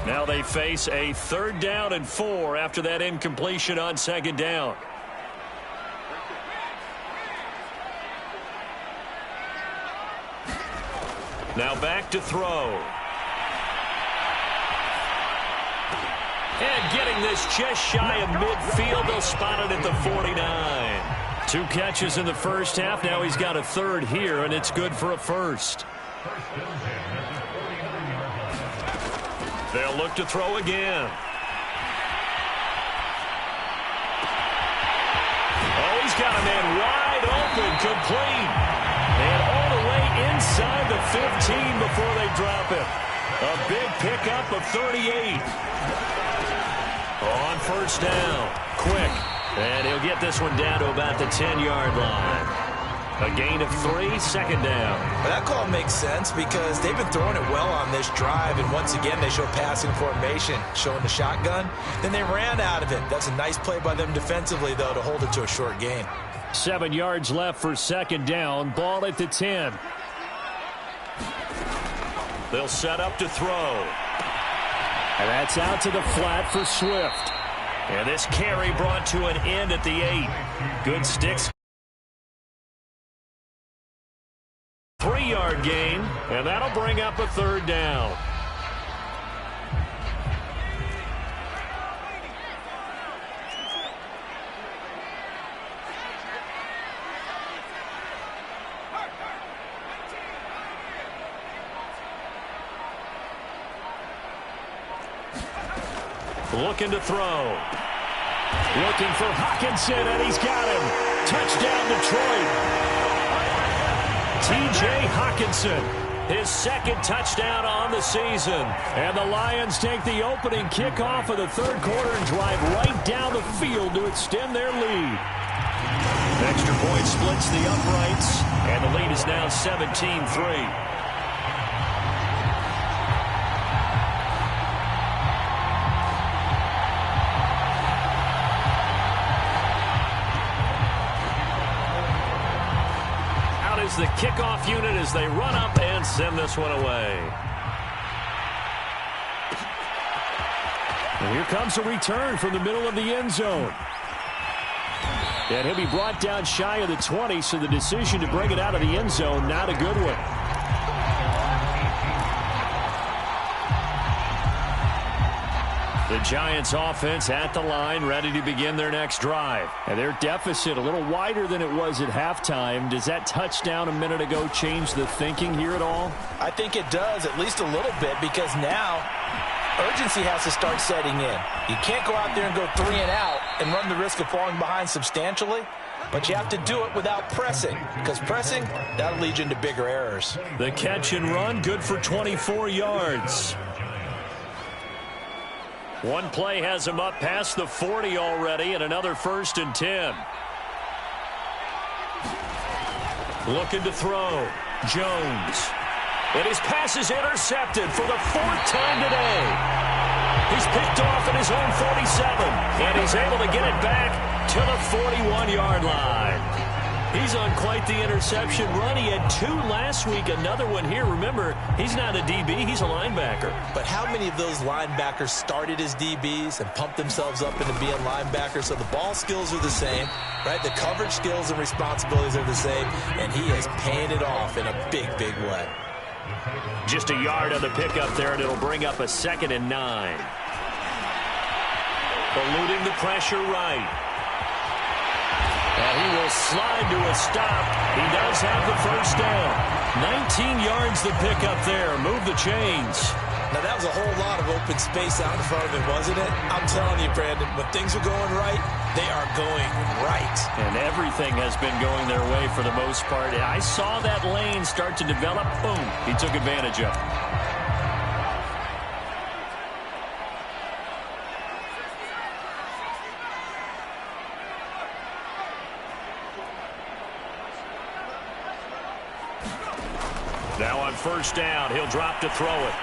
Now they face a 3rd down and 4 after that incompletion on 2nd down. Now back to throw. And getting this just shy of midfield. They'll spot it at the 49. 2 catches in the first half. Now he's got a 3rd here, and it's good for a 1st. They'll look to throw again. Oh, he's got a man wide open, complete. And all the way inside the 15 before they drop it. A big pickup of 38. On 1st down. Quick. And he'll get this one down to about the 10-yard line. A gain of 3, 2nd down. Well, that call makes sense because they've been throwing it well on this drive, and once again they show passing formation, showing the shotgun. Then they ran out of it. That's a nice play by them defensively, though, to hold it to a short gain. 7 yards left for 2nd down. Ball at the 10. They'll set up to throw. And that's out to the flat for Swift. And this carry brought to an end at the 8. Good sticks. 3-yard gain, and that'll bring up a 3rd down. Looking to throw. Looking for Hockenson, and he's got him. Touchdown, Detroit. T.J. Hockenson, his 2nd touchdown on the season. And the Lions take the opening kickoff of the 3rd quarter and drive right down the field to extend their lead. Extra point splits the uprights, and the lead is now 17-3. The kickoff unit as they run up and send this one away. And here comes a return from the middle of the end zone. And he'll be brought down shy of the 20, so the decision to bring it out of the end zone, not a good one. The Giants offense at the line, ready to begin their next drive. And their deficit a little wider than it was at halftime. Does that touchdown a minute ago change the thinking here at all? I think it does, at least a little bit, because now urgency has to start setting in. You can't go out there and go 3 and out and run the risk of falling behind substantially. But you have to do it without pressing, because pressing, that'll lead you into bigger errors. The catch and run, good for 24 yards. One play has him up past the 40 already, and another 1st and 10. Looking to throw. Jones. And his pass is intercepted for the 4th time today. He's picked off at his own 47, and he's able to get it back to the 41-yard line. He's on quite the interception run. He had 2 last week, another one here. Remember, he's not a DB, he's a linebacker. But how many of those linebackers started as DBs and pumped themselves up into being linebackers? So the ball skills are the same, right? The coverage skills and responsibilities are the same, and he is paying it off in a big, big way. Just a yard on the pickup there, and it'll bring up a 2nd and 9. Eluding the pressure right. And he will slide to a stop. He does have the 1st down. 19 yards the pickup there. Move the chains. Now, that was a whole lot of open space out in front of him, wasn't it? I'm telling you, Brandon, when things are going right, they are going right. And everything has been going their way for the most part. I saw that lane start to develop. Boom. He took advantage of it. Now on 1st down, he'll drop to throw it.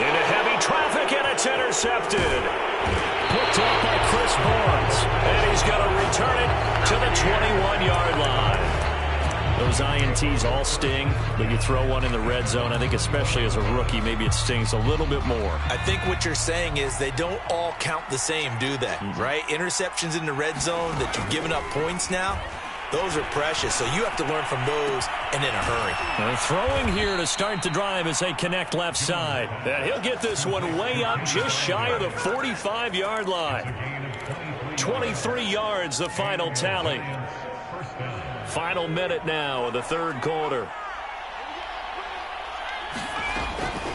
Into heavy traffic, and it's intercepted. Picked up by Chris Barnes, and he's going to return it to the 21-yard line. Those INTs all sting, but you throw one in the red zone. I think especially as a rookie, maybe it stings a little bit more. I think what you're saying is they don't all count the same, do they? Right? Interceptions in the red zone that you've given up points now, those are precious. So you have to learn from those and in a hurry. They're throwing here to start the drive as they connect left side. And he'll get this one way up just shy of the 45-yard line. 23 yards, the final tally. Final minute now of the third quarter.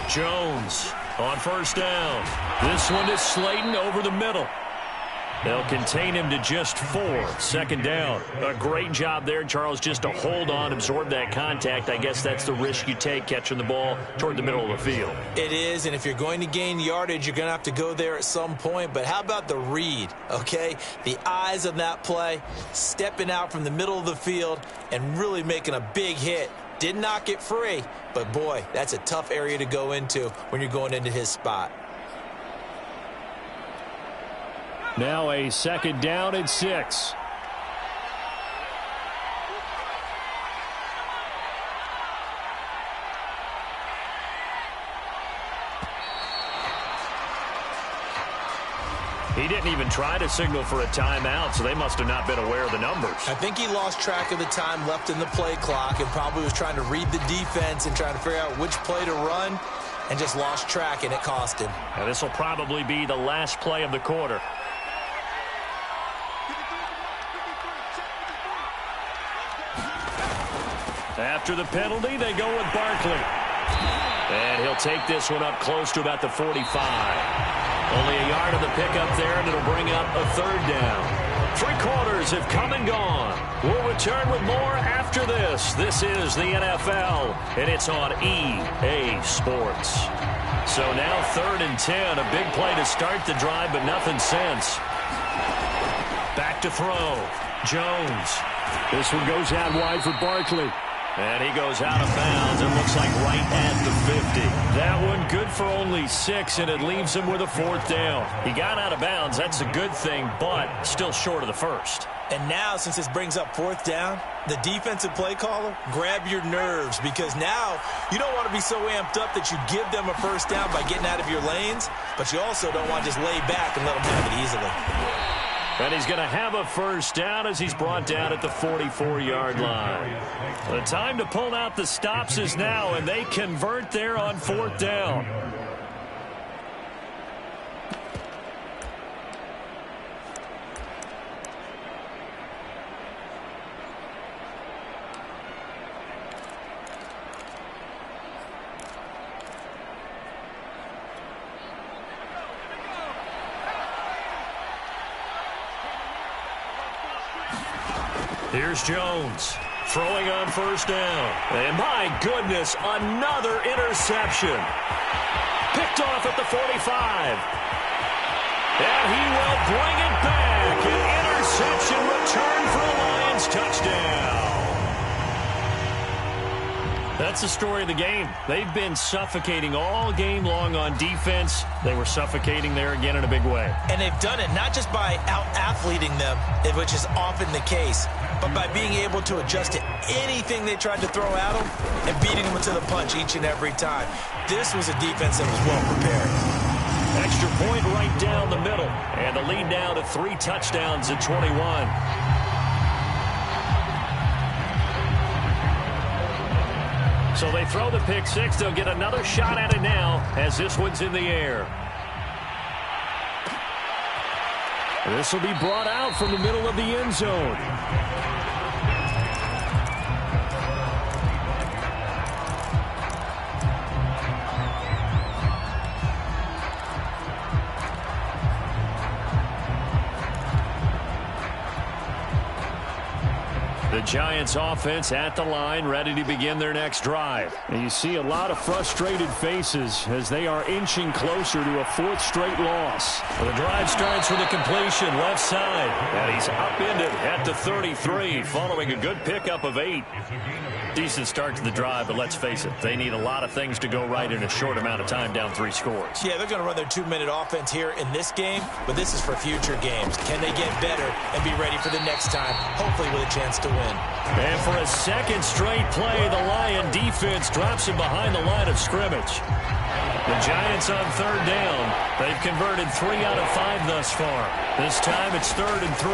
Jones on first down. This one is Slayton over the middle. They'll contain him to just 4. Second down. A great job there, Charles, just to hold on, absorb that contact. I guess that's the risk you take catching the ball toward the middle of the field. It is, and if you're going to gain yardage, you're going to have to go there at some point. But how about the read, okay? The eyes of that play, stepping out from the middle of the field and really making a big hit. Didn't knock it free, but boy, that's a tough area to go into when you're going into his spot. Now a second down and 6. He didn't even try to signal for a timeout, so they must have not been aware of the numbers. I think he lost track of the time left in the play clock and probably was trying to read the defense and trying to figure out which play to run and just lost track, and it cost him. Now, this will probably be the last play of the quarter. After the penalty, they go with Barkley. And he'll take this one up close to about the 45. Only a yard of the pickup there, and it'll bring up a third down. 3 quarters have come and gone. We'll return with more after this. This is the NFL, and it's on EA Sports. So now 3rd and 10, a big play to start the drive, but nothing since. Back to throw. Jones. This one goes out wide for Barkley. And he goes out of bounds. It looks like right at the 50. That one good for only 6, and it leaves him with a 4th down. He got out of bounds. That's a good thing, but still short of the first. And now, since this brings up 4th down, the defensive play caller, grab your nerves, because now you don't want to be so amped up that you give them a first down by getting out of your lanes, but you also don't want to just lay back and let them have it easily. And he's going to have a first down as he's brought down at the 44-yard line. The time to pull out the stops is now, and they convert there on 4th down. Here's Jones throwing on first down. And my goodness, another interception. Picked off at the 45. And he will bring it back. An interception return for a Lions touchdown. That's the story of the game. They've been suffocating all game long on defense. They were suffocating there again in a big way. And they've done it not just by out-athleting them, which is often the case, but by being able to adjust to anything they tried to throw at them and beating them to the punch each and every time. This was a defense that was well prepared. Extra point right down the middle. And the lead now to 3 touchdowns at 21. So they throw the pick 6. They'll get another shot at it now as this one's in the air. This will be brought out from the middle of the end zone. The Giants offense at the line, ready to begin their next drive. And you see a lot of frustrated faces as they are inching closer to a 4th straight loss. Well, the drive starts with a completion left side. And he's upended at the 33 following a good pickup of 8. Decent start to the drive, but let's face it, they need a lot of things to go right in a short amount of time, down 3 scores. Yeah, they're going to run their 2-minute offense here in this game, but this is for future games. Can they get better and be ready for the next time, hopefully with a chance to win? in. And for a second straight play, the Lion defense drops him behind the line of scrimmage. The Giants on third down. They've converted 3 out of 5 thus far. This time it's 3rd and 3.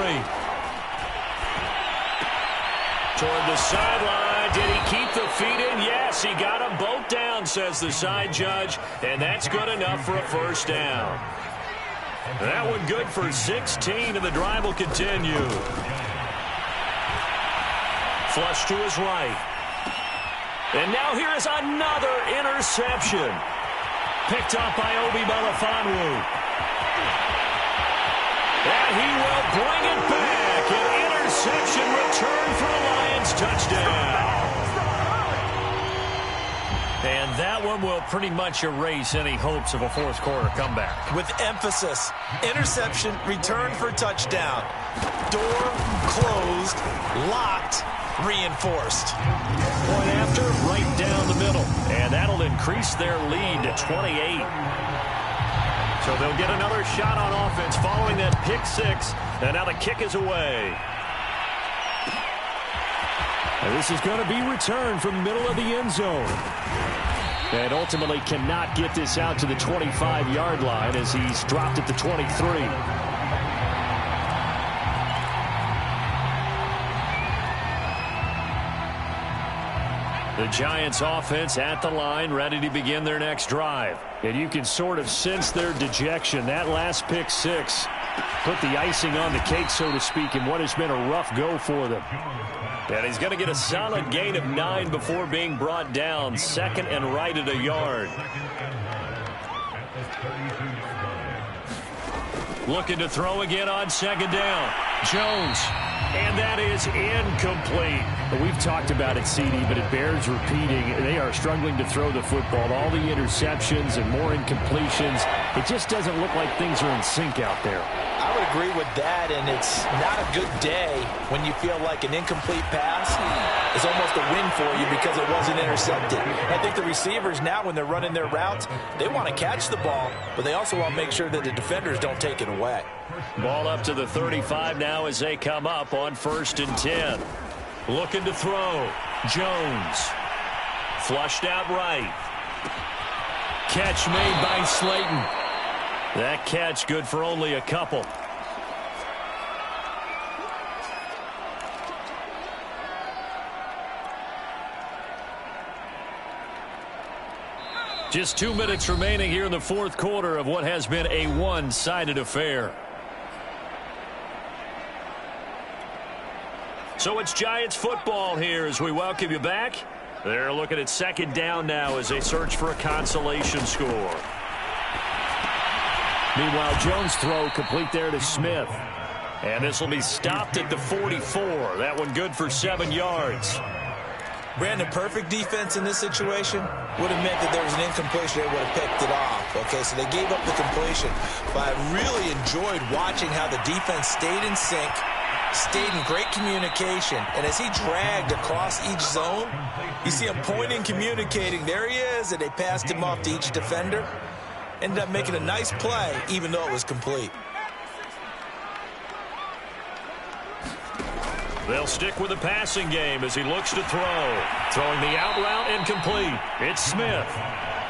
Toward the sideline. Did he keep the feet in? Yes, he got them both down, says the side judge. And that's good enough for a first down. That one good for 16, and the drive will continue. Flush to his right. And now here is another interception. Picked up by Obi Melifonwu. And he will bring it back. An interception return for a Lions touchdown. And that one will pretty much erase any hopes of a fourth quarter comeback. With emphasis, interception, return for touchdown. Door closed, locked, reinforced. Point after, right down the middle. And that'll increase their lead to 28. So they'll get another shot on offense following that pick 6. And now the kick is away. And this is going to be returned from the middle of the end zone. And ultimately cannot get this out to the 25-yard line as he's dropped at the 23. The Giants offense at the line, ready to begin their next drive. And you can sort of sense their dejection. That last pick 6 put the icing on the cake, so to speak, in what has been a rough go for them. And he's going to get a solid gain of 9 before being brought down. 2nd and right at a yard. Looking to throw again on 2nd down. Jones. And that is incomplete. We've talked about it, CD, but it bears repeating. They are struggling to throw the football. All the interceptions and more incompletions. It just doesn't look like things are in sync out there. I would agree with that, and it's not a good day when you feel like an incomplete pass is almost a win for you because it wasn't intercepted. I think the receivers now, when they're running their routes, they want to catch the ball, but they also want to make sure that the defenders don't take it away. Ball up to the 35 now as they come up on 1st and 10. Looking to throw. Jones. Flushed out right. Catch made by Slayton. That catch good for only a couple. Just 2 minutes remaining here in the fourth quarter of what has been a one-sided affair. So it's Giants football here as we welcome you back. They're looking at 2nd down now as they search for a consolation score. Meanwhile, Jones' throw complete there to Smith. And this will be stopped at the 44. That one good for 7 yards. Brandon, perfect defense in this situation would have meant that there was an incompletion. They would have picked it off. Okay, so they gave up the completion. But I really enjoyed watching how the defense stayed in sync, stayed in great communication. And as he dragged across each zone, you see him pointing, communicating. There he is, and they passed him off to each defender. Ended up making a nice play, even though it was complete. They'll stick with the passing game as he looks to throw. Throwing the out route incomplete. It's Smith.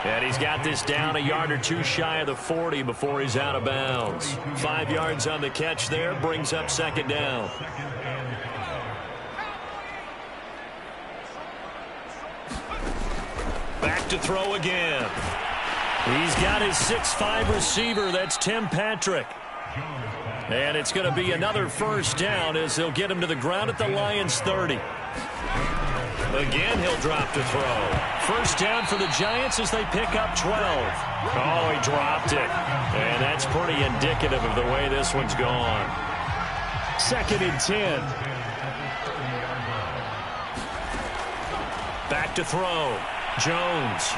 And he's got this down a yard or two shy of the 40 before he's out of bounds. 5 yards on the catch there, brings up 2nd down. Back to throw again. He's got his 6'5" receiver. That's Tim Patrick. And it's going to be another first down as they'll get him to the ground at the Lions 30. Again, he'll drop to throw. First down for the Giants as they pick up 12. Oh, he dropped it. And that's pretty indicative of the way this one's gone. 2nd and 10. Back to throw. Jones.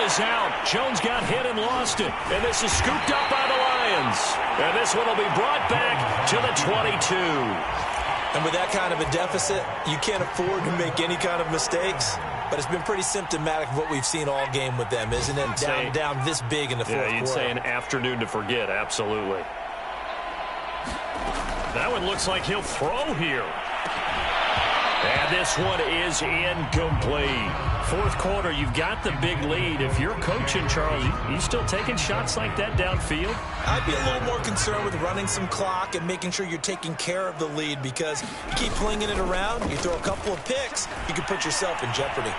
Is out. Jones got hit and lost it. And this is scooped up by the Lions. And this one will be brought back to the 22. And with that kind of a deficit, you can't afford to make any kind of mistakes. But it's been pretty symptomatic of what we've seen all game with them, isn't it? Down this big in the fourth quarter. Yeah, you'd say an afternoon to forget, absolutely. That one looks like he'll throw here. And this one is incomplete. Fourth quarter, you've got the big lead. If you're coaching, Charles, you still taking shots like that downfield? I'd be a little more concerned with running some clock and making sure you're taking care of the lead, because you keep flinging it around, you throw a couple of picks, you can put yourself in jeopardy.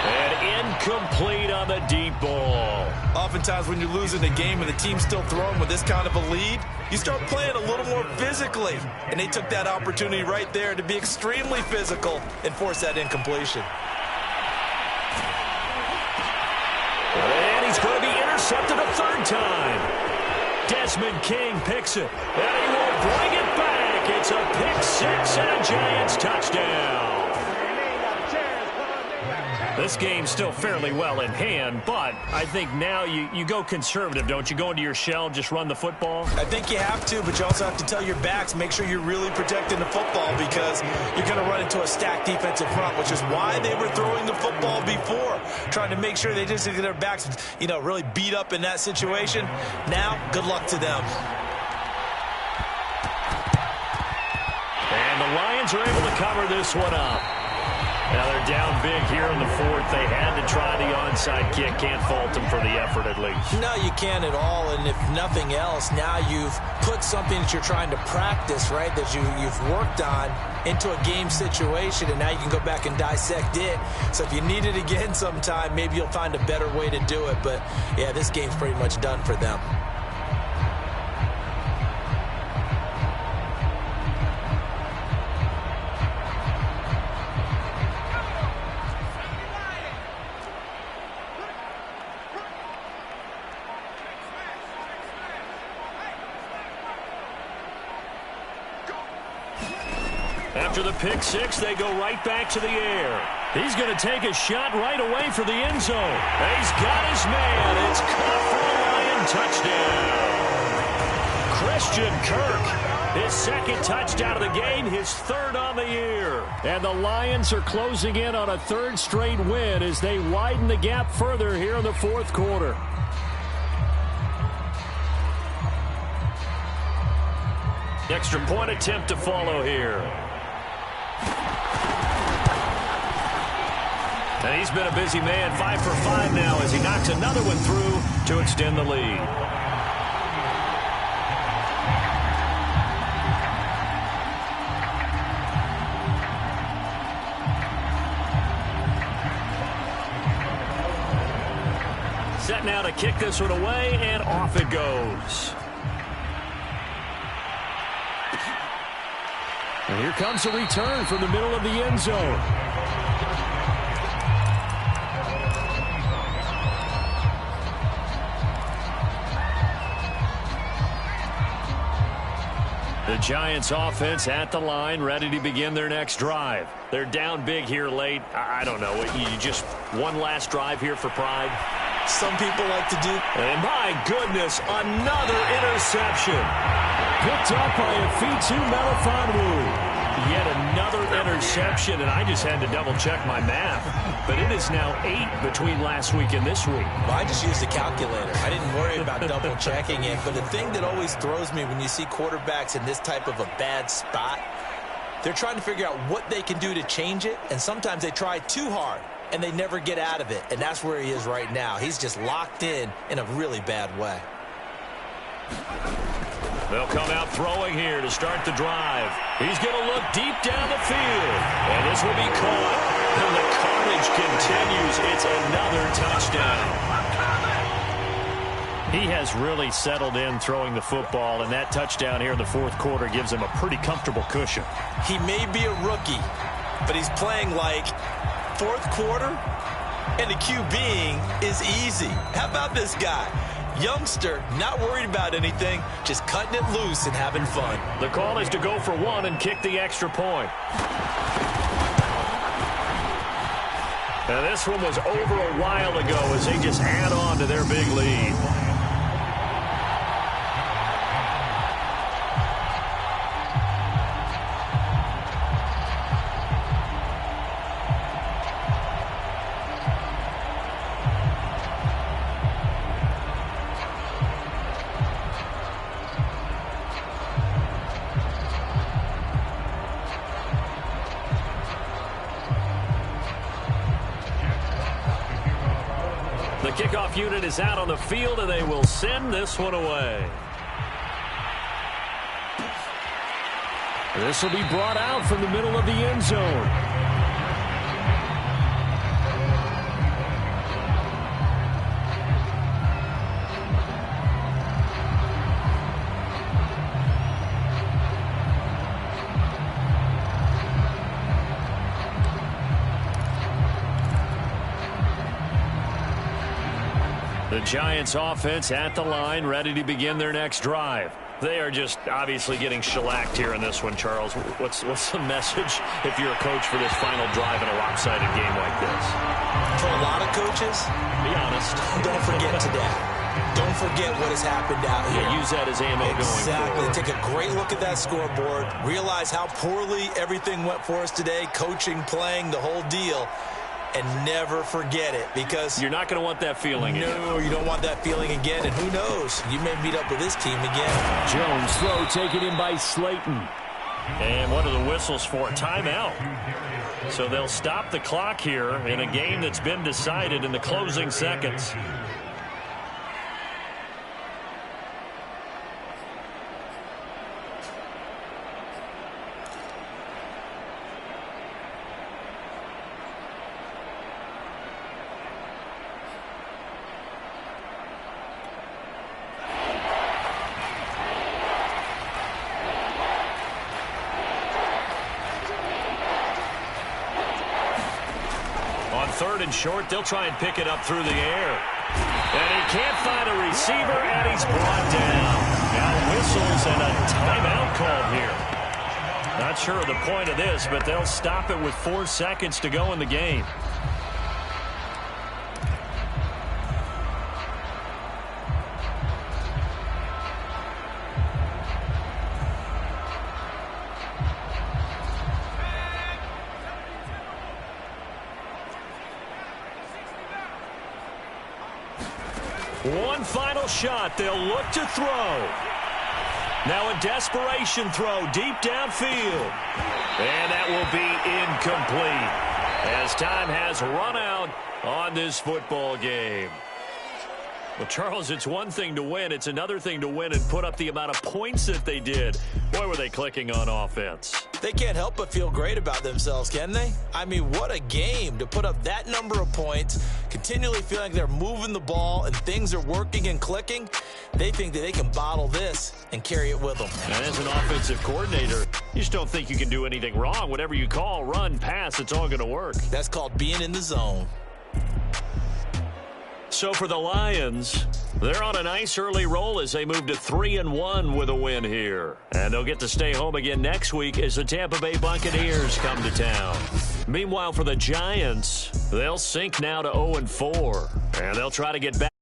And incomplete on the deep ball. Oftentimes when you're losing a game and the team's still throwing with this kind of a lead, you start playing a little more physically. And they took that opportunity right there to be extremely physical and force that incompletion. And he's going to be intercepted a third time. Desmond King picks it. And he will bring it back. It's a pick six and a Giants touchdown. This game's still fairly well in hand, but I think now you go conservative, don't you? Go into your shell, just run the football? I think you have to, but you also have to tell your backs, make sure you're really protecting the football, because you're going to run into a stacked defensive front, which is why they were throwing the football before, trying to make sure they just get their backs, really beat up in that situation. Now, good luck to them. And the Lions are able to cover this one up. Now they're down big here in the fourth. They had to try the onside kick. Can't fault them for the effort at least. No, you can't at all. And if nothing else, now you've put something that you're trying to practice, right, that you've worked on into a game situation, and now you can go back and dissect it. So if you need it again sometime, maybe you'll find a better way to do it. But, yeah, this game's pretty much done for them. After the pick six, they go right back to the air. He's going to take a shot right away for the end zone. He's got his man. It's caught for a Lion touchdown. Christian Kirk, his second touchdown of the game, his third on the year. And the Lions are closing in on a third straight win as they widen the gap further here in the fourth quarter. Extra point attempt to follow here. And he's been a busy man, 5 for 5 now as he knocks another one through to extend the lead. Set now to kick this one away, and off it goes. And here comes a return from the middle of the end zone. The Giants offense at the line, ready to begin their next drive. They're down big here late. I don't know. You just one last drive here for pride? Some people like to do. And my goodness, another interception. Picked up by Afitu Melifonwu. Yet another interception, and I just had to double-check my math. But it is now 8 between last week and this week. Well, I just used a calculator. I didn't worry about double-checking it. But the thing that always throws me when you see quarterbacks in this type of a bad spot, they're trying to figure out what they can do to change it, and sometimes they try too hard, and they never get out of it. And that's where he is right now. He's just locked in a really bad way. They'll come out throwing here to start the drive. He's going to look deep down the field. And this will be caught. And the carnage continues. It's another touchdown. He has really settled in throwing the football, and that touchdown here in the fourth quarter gives him a pretty comfortable cushion. He may be a rookie, but he's playing like fourth quarter, and the QBing is easy. How about this guy? Youngster, not worried about anything, just cutting it loose and having fun. The call is to go for one and kick the extra point. Now this one was over a while ago as they just add on to their big lead. kickoff unit is out on the field, and they will send this one away. This will be brought out from the middle of the end zone. The Giants offense at the line, ready to begin their next drive. They are just obviously getting shellacked here in this one, Charles. What's the message if you're a coach for this final drive in a lopsided game like this? For a lot of coaches, be honest. Don't forget today. Don't forget what has happened out here. Yeah, use that as ammo going forward. Take a great look at that scoreboard. Realize how poorly everything went for us today. Coaching, playing, the whole deal. And never forget it, because you're not going to want that feeling again. No, you don't want that feeling again. And who knows? You may meet up with this team again. Jones throw taken in by Slayton. And what are the whistles for? Timeout. So they'll stop the clock here in a game that's been decided in the closing seconds. Third and short, they'll try and pick it up through the air. And he can't find a receiver, and he's brought down. Now whistles and a timeout called here. Not sure of the point of this, but they'll stop it with 4 seconds to go in the game. One final shot. They'll look to throw. Now a desperation throw deep downfield. And that will be incomplete as time has run out on this football game. Well, Charles, it's one thing to win. It's another thing to win and put up the amount of points that they did. Boy, were they clicking on offense. They can't help but feel great about themselves, can they? I mean, what a game to put up that number of points, continually feeling like they're moving the ball and things are working and clicking. They think that they can bottle this and carry it with them. And as an offensive coordinator, you just don't think you can do anything wrong. Whatever you call, run, pass, it's all going to work. That's called being in the zone. So for the Lions, they're on a nice early roll as they move to 3-1 with a win here. And they'll get to stay home again next week as the Tampa Bay Buccaneers come to town. Meanwhile, for the Giants, they'll sink now to 0-4, and they'll try to get back.